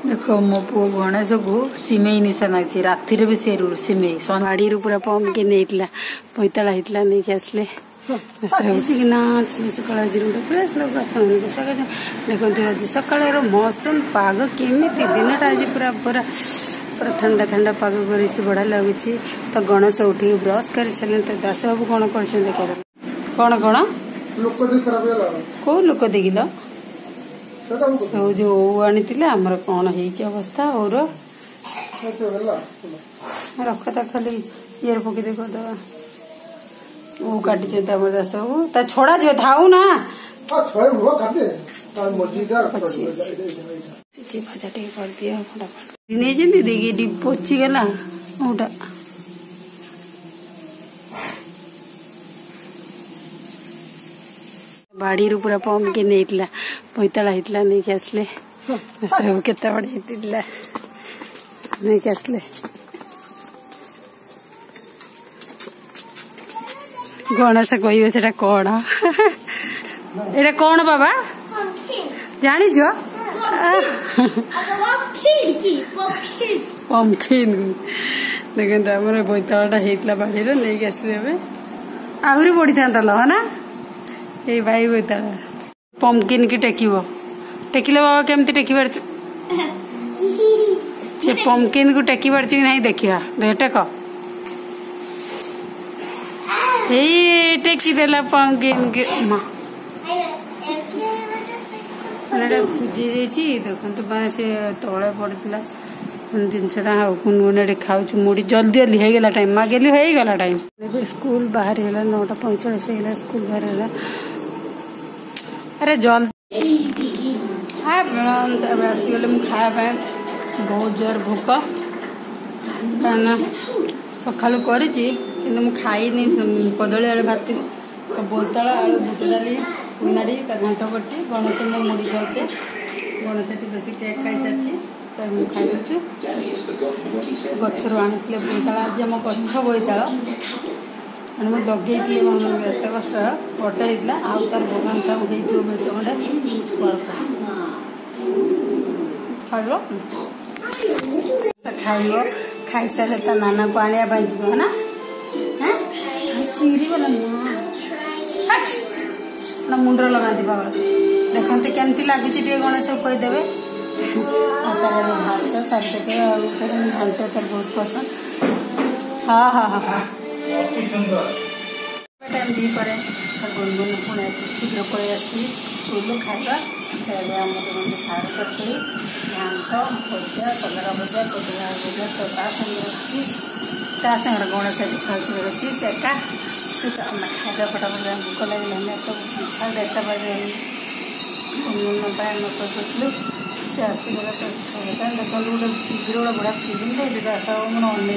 देखो मो पु गणेश को सिमेई निशा नाची राति भी सी सिमेई बाड़ी पूरा पम्पकिन नहीं पैताला होता नहीं आसले सकाल देखते आज सकाल मौसम पाग केमी दिन आज पूरा पूरा पूरा ठंडा ठंडा पाग कर बढ़िया लगुच तो गणेश उठी ब्रश कर सारे तो दास बाबू कौन कर कौन कौन कौ लोक देखिल सब जो आनी आमर कौन अवस्था और रख तो खाली ये पकई दे करदे वो काटी दास बाबू छड़ा जो थाऊ ना भजा टे कर दिया फटाफट नहीं देखिए पची गला ओटा बाड़ी पूरा पम्पकिन नहीं पैताला होता नहीं आसले सब केते बड़े होता नहीं आसले गणेश कह से कौन एटा कौन बाबा जानी पम्पकिन देखते आम पैताला होता बाड़ी नहीं आसले आहरी बढ़ी था ना ये भाई पैताला पम्पकिन की टेकिल बाबा केमती टेकी पार से पम्पकिन को टेकी पार नहीं देखा टेक टेकी देला पम्पकिन के खुजी देखते से तले पड़ा जिनसा कुन खाऊ मुड़ी जल्दी जल्दी होगला टाइम मागेली होगला टाइम स्कूल बाहर 9:45 होगा स्कूल बाहर अरे जल्दी आसीगले मुझे खाया बहुत जोर भोक कहना सका खाई कदली आलू भात तो बोलताला आलू बुट डाली मिनाड़ी घंट कर गणेश मो मुड़ी खाऊचे गणेश बस केक खाई सारी तो मुझे खाई दूचु गचर आनी बोलताला आज आम गच बोईताल मुझे लगे एत कष्ट बटे होता आउ तार बगान सब हो मेच खंडे खाइब खाई सारे ता नाना को आने जीव ना चिरी गला ना मुंडर लगा पागल देखते केमती लगुच गणेश को कहीदेवे भात सारी तक घंट तार बहुत पसंद हाँ हाँ हाँ हाँ टाइम दी पड़े गुनगुन पुणे शीघ्र पलि स्कूल खाଇବା सार तरकारी घाट भजा सलरा भजा कोदला भजा तो सागर गणेश खाऊ चिप्स एका खादा फटाफट भोक लगे तो साढ़े 1टा बजे गुनगुन नकलु से आसीगला तो खाଇବା देखो गोटे भिडियो बड़ा फिल्म देखिए दास बाबू मैंने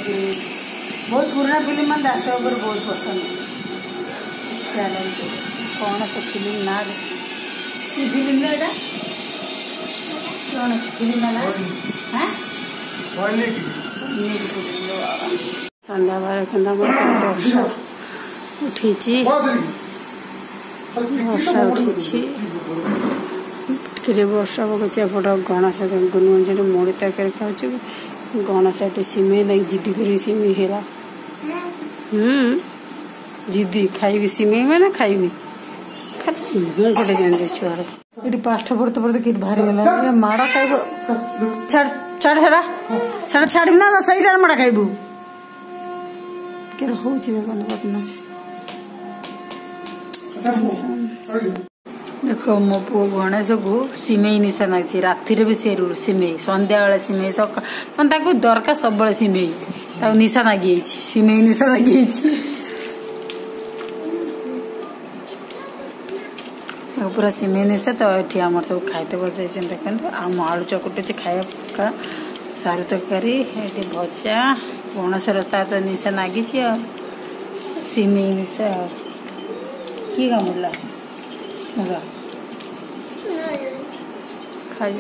बहुत पुराना फिल्म मैं दास बाबू बहुत पसंद चलो कौन से फिल्म ना फिल्म कौन फिल्म ना सन्ध्या बेल के वर्षा उठी वर्षा उठी वर्षा पकड़ एपट गणेश गुनगुन मुड़ी तरकारी खाऊ गणेश सिमेई लगे जिद्दी कर सिमेई है जिद्दी खाई सिमेई मैंने खाई खाली मुँह गोटे जान छुआर ये पाठ पढ़ते पढ़ते कि बाहरी गला माड़ खाइब छाड़ छाड़ छाड़ा छाड़ छाड़ ना सही माड़ खाइबू के बदमाश देखो मो पु गणेश को सिमेई निशा नाची राति भी सी सिमेई संध्या बेले सिमेई सका मैं दरकार सब सिमेई निशा नागी सिमेई निशा नागी पूरा सिमेई निशा तो ये आम सब खाते बजाई देखते आम आलू चकुटुच खाया सारू तरकारी ये भजा गणेश रास्ता तो निशा नागी सिमेई निशा कि मुला खाई